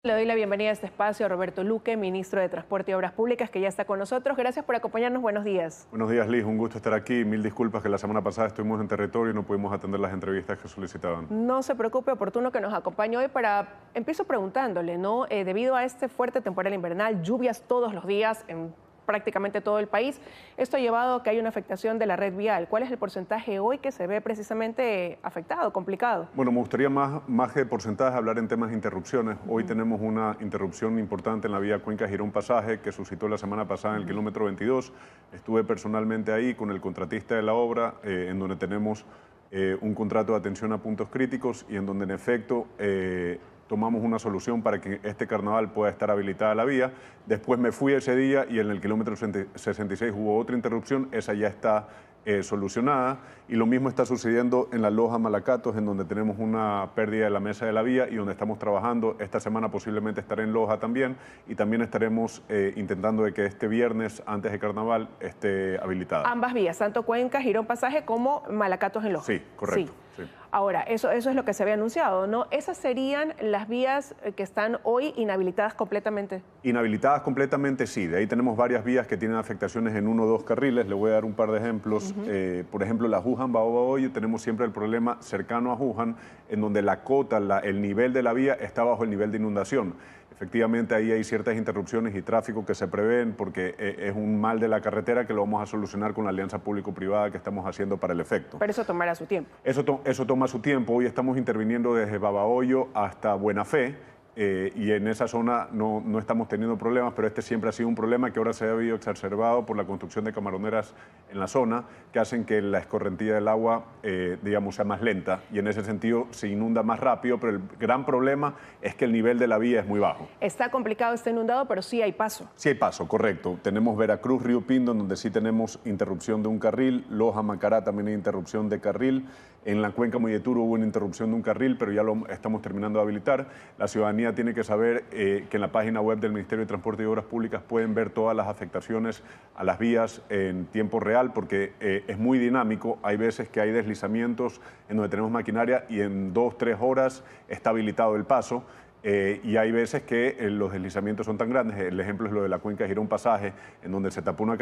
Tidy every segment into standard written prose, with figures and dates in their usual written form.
Le doy la bienvenida a este espacio a Roberto Luque, ministro de Transporte y Obras Públicas, que ya está con nosotros. Gracias por acompañarnos. Buenos días. Buenos días, Liz. Un gusto estar aquí. Mil disculpas que la semana pasada estuvimos en territorio y no pudimos atender las entrevistas que solicitaban. No se preocupe, oportuno que nos acompañe hoy Empiezo preguntándole, ¿no? Debido a este fuerte temporal invernal, lluvias todos los días en prácticamente todo el país, esto ha llevado a que haya una afectación de la red vial. ¿Cuál es el porcentaje hoy que se ve precisamente afectado, complicado? Bueno, me gustaría más que porcentajes hablar en temas de interrupciones. Hoy tenemos una interrupción importante en la vía Cuenca-Girón Pasaje que suscitó la semana pasada en el kilómetro 22. Estuve personalmente ahí con el contratista de la obra, en donde tenemos un contrato de atención a puntos críticos y en donde en efecto tomamos una solución para que este carnaval pueda estar habilitada la vía. Después me fui ese día y en el kilómetro 66 hubo otra interrupción, esa ya está solucionada, y lo mismo está sucediendo en la Loja Malacatos, en donde tenemos una pérdida de la mesa de la vía y donde estamos trabajando. Esta semana posiblemente estaré en Loja también, y también estaremos intentando de que este viernes, antes de carnaval, esté habilitada. Ambas vías, tanto Cuenca, Girón Pasaje, como Malacatos en Loja. Sí, correcto. Sí. Ahora, eso es lo que se había anunciado, ¿no? ¿Esas serían las vías que están hoy inhabilitadas completamente? Inhabilitadas completamente, sí. De ahí tenemos varias vías que tienen afectaciones en 1 o 2 carriles. Le voy a dar un par de ejemplos. Por ejemplo, la Juján-Baobaoyo, tenemos siempre el problema cercano a Juján, en donde la cota, el nivel de la vía está bajo el nivel de inundación. Efectivamente, ahí hay ciertas interrupciones y tráfico que se prevén porque es un mal de la carretera que lo vamos a solucionar con la alianza público-privada que estamos haciendo para el efecto. Pero eso tomará su tiempo. Eso toma su tiempo. Hoy estamos interviniendo desde Babahoyo hasta Buena Fe. Y en esa zona no estamos teniendo problemas, pero este siempre ha sido un problema que ahora se ha habido exacerbado por la construcción de camaroneras en la zona, que hacen que la escorrentía del agua, digamos, sea más lenta, y en ese sentido se inunda más rápido, pero el gran problema es que el nivel de la vía es muy bajo. Está complicado, está inundado, pero sí hay paso. Sí hay paso, correcto. Tenemos Veracruz, Río Pindo, donde sí tenemos interrupción de un carril. Loja, Macará también hay interrupción de carril. En la Cuenca Molleturo hubo una interrupción de un carril, pero ya lo estamos terminando de habilitar. La ciudadanía tiene que saber que en la página web del Ministerio de Transporte y Obras Públicas pueden ver todas las afectaciones a las vías en tiempo real, porque es muy dinámico. Hay veces que hay deslizamientos en donde tenemos maquinaria y en 2 o 3 horas está habilitado el paso. Y hay veces que los deslizamientos son tan grandes. El ejemplo es lo de la Cuenca Girón Pasaje, en donde se tapó una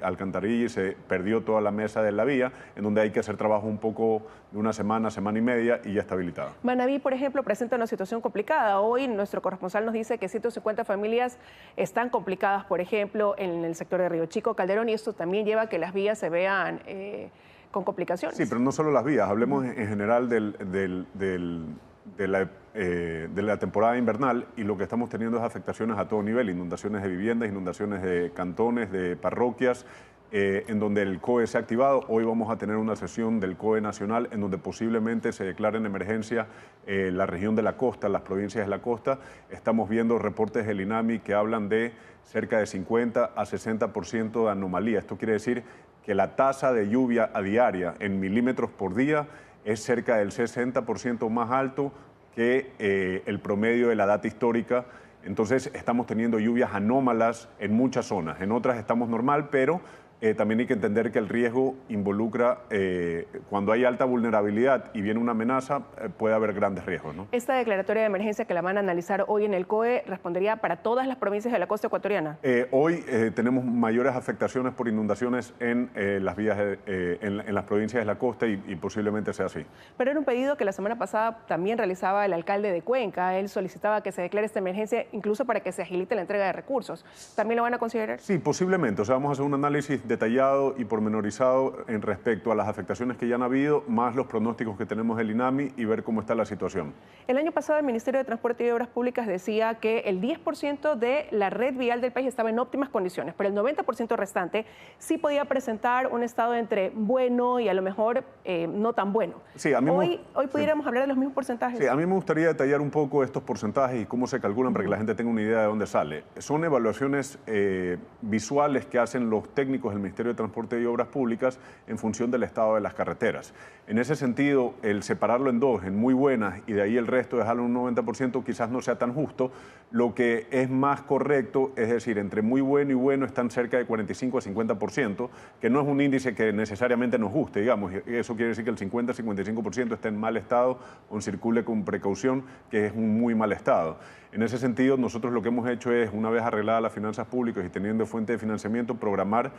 alcantarilla y se perdió toda la mesa de la vía, en donde hay que hacer trabajo un poco de una semana, semana y media, y ya está habilitada. Manabí, por ejemplo, presenta una situación complicada. Hoy nuestro corresponsal nos dice que 150 familias están complicadas, por ejemplo, en el sector de Río Chico, Calderón, y esto también lleva a que las vías se vean con complicaciones. Sí, pero no solo las vías, hablemos en general de la temporada invernal, y lo que estamos teniendo es afectaciones a todo nivel, inundaciones de viviendas, inundaciones de cantones, de parroquias, en donde el COE se ha activado. Hoy vamos a tener una sesión del COE nacional en donde posiblemente se declare en emergencia la región de la costa, las provincias de la costa. Estamos viendo reportes del INAMI que hablan de cerca de 50 a 60% de anomalía. Esto quiere decir que la tasa de lluvia a diaria en milímetros por día es cerca del 60% más alto que el promedio de la data histórica. Entonces estamos teniendo lluvias anómalas en muchas zonas, en otras estamos normal, pero también hay que entender que el riesgo involucra, cuando hay alta vulnerabilidad y viene una amenaza, puede haber grandes riesgos, ¿no? Esta declaratoria de emergencia que la van a analizar hoy en el COE respondería para todas las provincias de la costa ecuatoriana. Hoy tenemos mayores afectaciones por inundaciones en las vías, en las provincias de la costa, y posiblemente sea así. Pero era un pedido que la semana pasada también realizaba el alcalde de Cuenca. Él solicitaba que se declare esta emergencia incluso para que se agilite la entrega de recursos. ¿También lo van a considerar? Sí, posiblemente. O sea, vamos a hacer un análisis detallado y pormenorizado en respecto a las afectaciones que ya han habido, más los pronósticos que tenemos del INAMI, y ver cómo está la situación. El año pasado el Ministerio de Transporte y Obras Públicas decía que el 10% de la red vial del país estaba en óptimas condiciones, pero el 90% restante sí podía presentar un estado entre bueno y a lo mejor no tan bueno. Sí, hoy pudiéramos hablar de los mismos porcentajes. Sí, a mí me gustaría detallar un poco estos porcentajes y cómo se calculan para que la gente tenga una idea de dónde sale. Son evaluaciones visuales que hacen los técnicos del Ministerio de Transporte y Obras Públicas en función del estado de las carreteras. En ese sentido, el separarlo en dos, en muy buenas, y de ahí el resto dejarlo en un 90%, quizás no sea tan justo. Lo que es más correcto, es decir, entre muy bueno y bueno están cerca de 45 a 50%, que no es un índice que necesariamente nos guste, digamos. Eso quiere decir que el 50-55% está en mal estado o circule con precaución, que es un muy mal estado. En ese sentido, nosotros lo que hemos hecho es, una vez arregladas las finanzas públicas y teniendo fuente de financiamiento, programar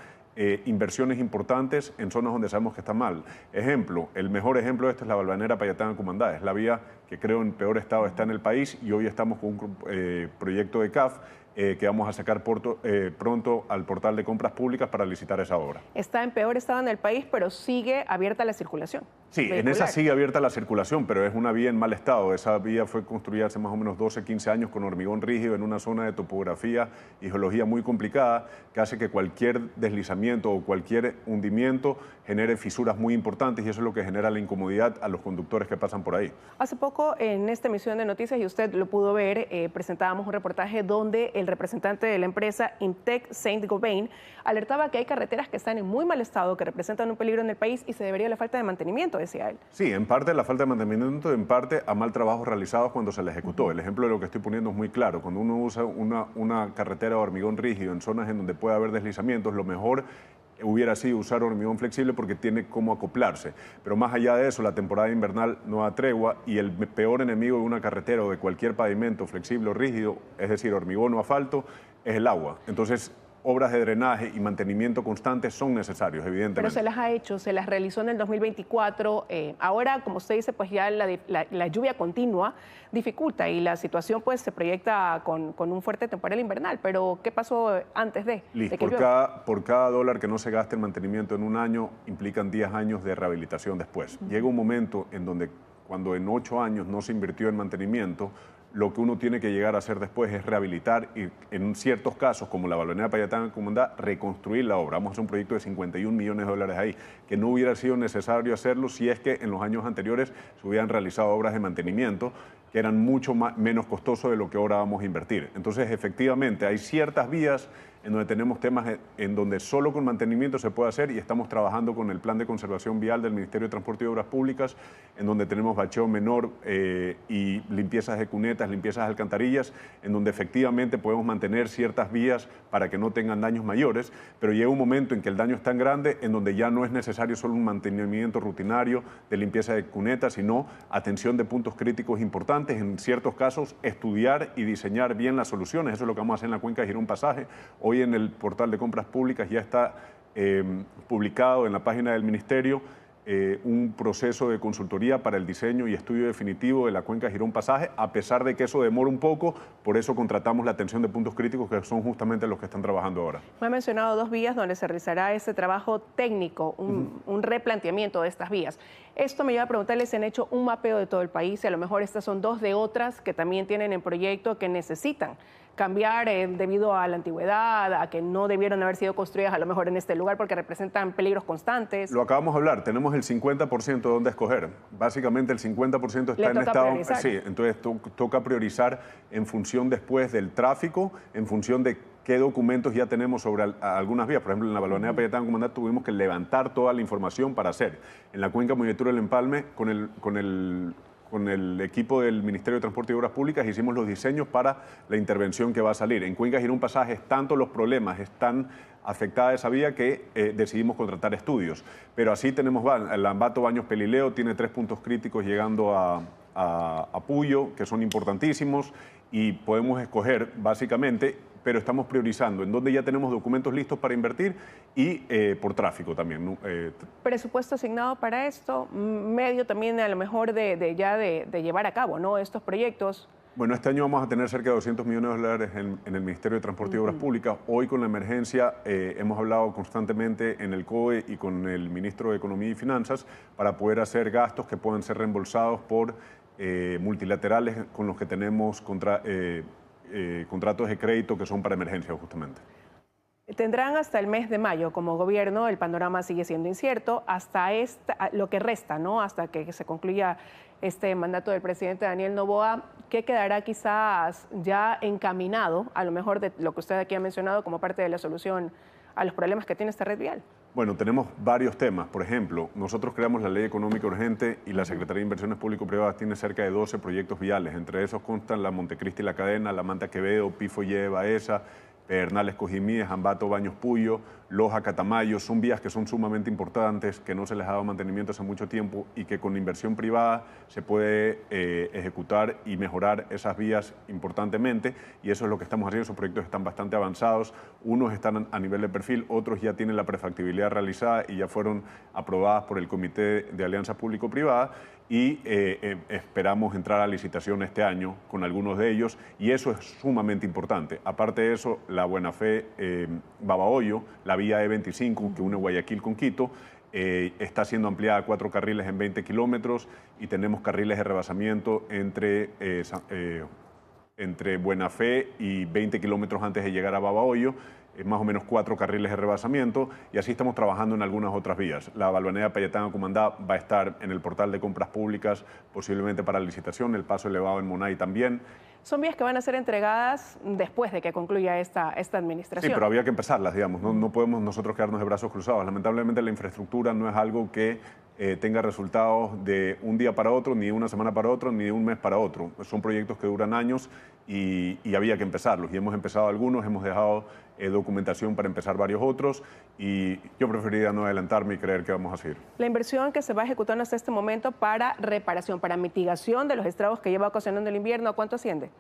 inversiones importantes en zonas donde sabemos que está mal. Ejemplo, el mejor ejemplo de esto es la Valvanera Payatán-Cumaná. Es la vía que creo en peor estado está en el país, y hoy estamos con un proyecto de CAF que vamos a sacar pronto al portal de compras públicas para licitar esa obra. Está en peor estado en el país, pero sigue abierta la circulación. Sí, vehicular. En esa sigue abierta la circulación, pero es una vía en mal estado. Esa vía fue construida hace más o menos 12, 15 años con hormigón rígido en una zona de topografía y geología muy complicada, que hace que cualquier deslizamiento o cualquier hundimiento genere fisuras muy importantes, y eso es lo que genera la incomodidad a los conductores que pasan por ahí. Hace poco, en esta emisión de noticias, y usted lo pudo ver, presentábamos un reportaje donde el representante de la empresa Imtech Saint-Gobain alertaba que hay carreteras que están en muy mal estado, que representan un peligro en el país, y se debería a la falta de mantenimiento, decía él. Sí, en parte la falta de mantenimiento, en parte a mal trabajo realizados cuando se le ejecutó. El ejemplo de lo que estoy poniendo es muy claro. Cuando uno usa una carretera de hormigón rígido en zonas en donde puede haber deslizamientos, lo mejor hubiera sido usar hormigón flexible porque tiene cómo acoplarse. Pero más allá de eso, la temporada invernal no da tregua, y el peor enemigo de una carretera o de cualquier pavimento flexible o rígido, es decir, hormigón o asfalto, es el agua. Entonces, obras de drenaje y mantenimiento constante son necesarios, evidentemente. Pero se las ha hecho, se las realizó en el 2024. Ahora, como usted dice, pues ya la lluvia continua dificulta, y la situación pues se proyecta con un fuerte temporal invernal. Pero, ¿qué pasó antes de Liz, que por cada dólar que no se gaste en mantenimiento en un año, implican 10 años de rehabilitación después. Llega un momento en donde, cuando en 8 años no se invirtió en mantenimiento, lo que uno tiene que llegar a hacer después es rehabilitar y, en ciertos casos, como la Valvanera Payatán-Cumaná, reconstruir la obra. Vamos a hacer un proyecto de 51 millones de dólares ahí, que no hubiera sido necesario hacerlo si es que en los años anteriores se hubieran realizado obras de mantenimiento que eran mucho menos costosos de lo que ahora vamos a invertir. Entonces, efectivamente, hay ciertas vías en donde tenemos temas en donde solo con mantenimiento se puede hacer, y estamos trabajando con el Plan de Conservación Vial del Ministerio de Transporte y Obras Públicas, en donde tenemos bacheo menor y limpiezas de cunetas, limpiezas de alcantarillas, en donde efectivamente podemos mantener ciertas vías para que no tengan daños mayores, pero llega un momento en que el daño es tan grande en donde ya no es necesario solo un mantenimiento rutinario de limpieza de cunetas, sino atención de puntos críticos importantes, en ciertos casos estudiar y diseñar bien las soluciones. Eso es lo que vamos a hacer en la cuenca de Girón Pasaje. Hoy en el portal de compras públicas ya está publicado en la página del Ministerio un proceso de consultoría para el diseño y estudio definitivo de la cuenca Girón Pasaje. A pesar de que eso demora un poco, por eso contratamos la atención de puntos críticos, que son justamente los que están trabajando ahora. Me ha mencionado 2 vías donde se realizará este trabajo técnico, un replanteamiento de estas vías. Esto me lleva a preguntarles si han hecho un mapeo de todo el país, y a lo mejor estas son 2 de otras que también tienen en proyecto que necesitan cambiar debido a la antigüedad, a que no debieron haber sido construidas a lo mejor en este lugar porque representan peligros constantes. Lo acabamos de hablar, tenemos el 50% de dónde escoger. Básicamente el 50% está en estado... Priorizar. Sí, entonces toca priorizar en función después del tráfico, en función de qué documentos ya tenemos sobre algunas vías. Por ejemplo, en la Valvanera Payatán-Cumaná tuvimos que levantar toda la información para hacer. En la cuenca Molletour del Empalme, con el equipo del Ministerio de Transporte y Obras Públicas, hicimos los diseños para la intervención que va a salir. En Cuenca Girón Pasaje, tanto los problemas están afectada esa vía que decidimos contratar estudios. Pero así tenemos el Ambato Baños Pelileo, tiene 3 puntos críticos llegando a Puyo, que son importantísimos, y podemos escoger básicamente, pero estamos priorizando en donde ya tenemos documentos listos para invertir y por tráfico también, ¿no? Presupuesto asignado para esto, medio también a lo mejor de llevar a cabo, ¿no?, estos proyectos. Bueno, este año vamos a tener cerca de 200 millones de dólares en el Ministerio de Transporte y Obras Públicas. Hoy, con la emergencia, hemos hablado constantemente en el COE y con el Ministro de Economía y Finanzas para poder hacer gastos que puedan ser reembolsados por multilaterales con los que tenemos contratos de crédito que son para emergencia, justamente. Tendrán hasta el mes de mayo como gobierno, el panorama sigue siendo incierto, hasta lo que resta, ¿no?, hasta que se concluya este mandato del presidente Daniel Noboa. ¿Qué quedará quizás ya encaminado, a lo mejor de lo que usted aquí ha mencionado como parte de la solución a los problemas que tiene esta red vial? Bueno, tenemos varios temas. Por ejemplo, nosotros creamos la Ley Económica Urgente y la Secretaría de Inversiones Público-Privadas tiene cerca de 12 proyectos viales. Entre esos constan la Montecristi y La Cadena, la Manta Quevedo, Pifo y Baeza, Pedernales Cojimíes, Ambato Baños Puyo, Loja Catamayo. Son vías que son sumamente importantes, que no se les ha dado mantenimiento hace mucho tiempo y que con inversión privada se puede ejecutar y mejorar esas vías importantemente, y eso es lo que estamos haciendo. Esos proyectos están bastante avanzados, unos están a nivel de perfil, otros ya tienen la prefactibilidad realizada y ya fueron aprobadas por el Comité de Alianza Público-Privada, y esperamos entrar a licitación este año con algunos de ellos, y eso es sumamente importante. Aparte de eso, la Buena Fe Babahoyo, la vía E25 que une Guayaquil con Quito, está siendo ampliada a 4 carriles en 20 kilómetros, y tenemos carriles de rebasamiento entre Buena Fe y 20 kilómetros antes de llegar a Babahoyo, más o menos 4 carriles de rebasamiento, y así estamos trabajando en algunas otras vías. La Balvanera Payatán-Acumandá va a estar en el portal de compras públicas, posiblemente para licitación, el paso elevado en Monay también. Son vías que van a ser entregadas después de que concluya esta administración. Sí, pero había que empezarlas, digamos. No podemos nosotros quedarnos de brazos cruzados. Lamentablemente la infraestructura no es algo que tenga resultados de un día para otro, ni de una semana para otro, ni de un mes para otro. Son proyectos que duran años y había que empezarlos. Y hemos empezado algunos, hemos dejado documentación para empezar varios otros, y yo preferiría no adelantarme y creer que vamos a seguir. La inversión que se va ejecutando hasta este momento para reparación, para mitigación de los estragos que lleva ocasionando el invierno, ¿a cuánto asciende?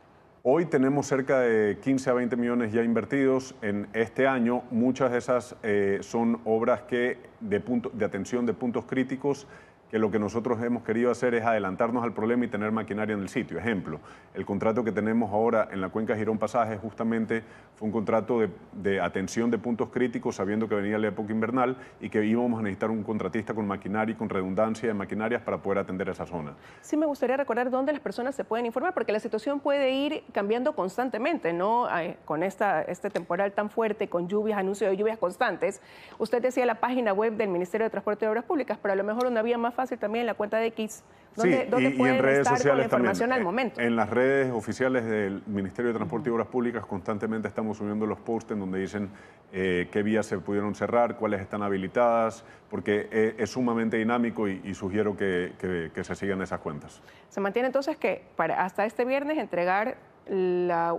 Hoy tenemos cerca de 15 a 20 millones ya invertidos en este año. Muchas de esas son obras de atención de puntos críticos, que lo que nosotros hemos querido hacer es adelantarnos al problema y tener maquinaria en el sitio. Ejemplo, el contrato que tenemos ahora en la cuenca Girón Pasaje justamente fue un contrato de atención de puntos críticos, sabiendo que venía la época invernal y que íbamos a necesitar un contratista con maquinaria y con redundancia de maquinarias para poder atender esa zona. Sí, me gustaría recordar dónde las personas se pueden informar, porque la situación puede ir cambiando constantemente, ¿no? Con este temporal tan fuerte, con lluvias, anuncio de lluvias constantes. Usted decía la página web del Ministerio de Transporte y Obras Públicas, pero a lo mejor una vía más fácil también en la cuenta de X, ¿dónde pueden en redes estar sociales con la información también. al momento? En las redes oficiales del Ministerio de Transporte y Obras Públicas constantemente estamos subiendo los posts en donde dicen qué vías se pudieron cerrar, cuáles están habilitadas, porque es sumamente dinámico y sugiero que se sigan esas cuentas. Se mantiene entonces que hasta este viernes entregar la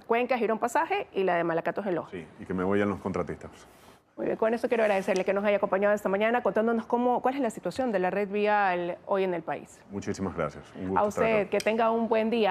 cuenca Girón Pasaje y la de Malacatos-Geló. Sí, y que me vayan los contratistas. Muy bien, con eso quiero agradecerle que nos haya acompañado esta mañana contándonos cuál es la situación de la red vial hoy en el país. Muchísimas gracias. Un gusto A usted, que tenga un buen día.